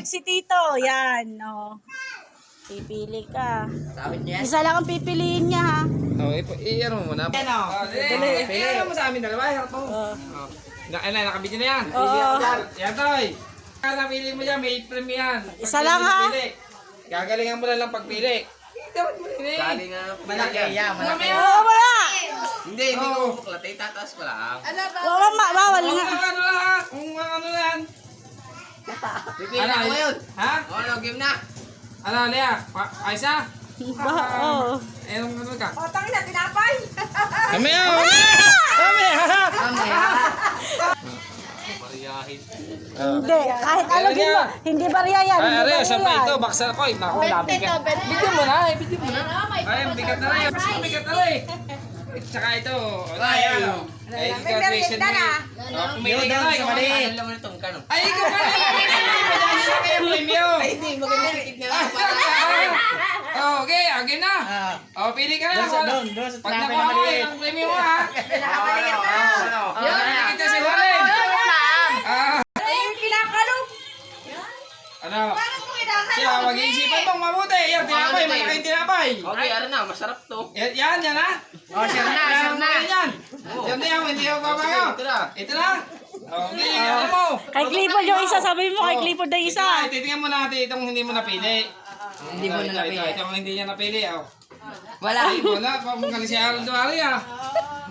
card si Tito. Yan, oh. Pipili ka. Isa lang ang pipiliin niya, ha? Oh, i-ano mo muna. Pili mo sa amin dalawa. Harap mo. Nakabidyo na yan. Yan, Toy. Napili mo dyan, may frame yan. Isa lang, ha? Gagalingan mo na lang pagpili. Dapat mo rin eh. Malaki yan, malaki. Oo, wala. Hindi ko buklat. Itataas ko lang. Bawal nga. Kung ano na yan. Pipili na ko yun. Ha? Ano, game na. Ano, Lea? Aysa? Oo. Anong ano ka? Otang na, tinapay. Kami ah! Kami ah! Hindi, kahit ano din mo. Hindi bariya yan. Ay, Hindi are, bariya saan pa ito? yan. Baksa ko. Naku, labi ka. Bigyan mo na, bigyan mo na. Ay, bigat na rin. Bigat na rin. Tsaka ito. Ay, graduation mo eh. Pumili ka na. Alam mo na itong kano. Ay, ikaw ka rin. Madami na kayo premio. Hindi, maganda rin na lang. Okay, again na. Pili ka na. Pag nakuha mo yung premio mo ha. Nakikita si Warren. Ayun, kinakalo. Ano? Siya, mag-iisipan mong mabuti. Yan, tinapay. Malaking tinapay. Okay, ano na, masarap to. Yan ha. Share na. Yan. Yan na yan, hindi ako babago. Ito na. Okay, ano mo? Kay Clifford yung isa. Sabi mo kay Clifford na isa. Titingnan mo natin itong hindi mo napili. Hindi mo na napili. Itong hindi niya napili. Wala. Ay, wala. Pamukha si Aaron Duwari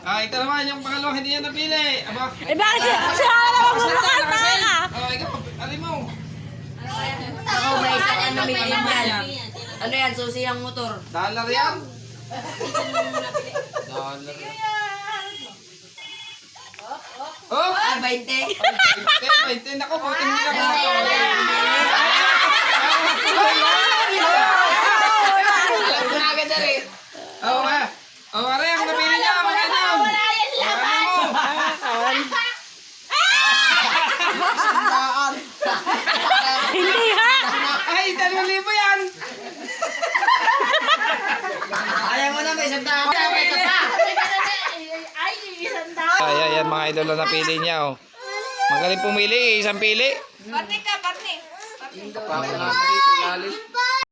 ito naman yung pangalawang hindi niya napili. Aba. Eh bakit siya naman bumukanta ka? Ikaw, alin mo. Ako may isang ano million yan. Ano yan, susi ng motor. Dollar yan. Dollar yan. Oh! 20. 20. Naku, buti hindi na ako. Alam ko na agad na rin. Oo nga. Are, ang napili niya. Maganda yun. Hindi ha? Ay, 2,000 yan. Ayaw mo na, may isang tao. Ay, isang tao. Ayan mga idol na napili niya. Magaling pumili. Isang pili. Parte ka, parte. Papa natin dito, galing.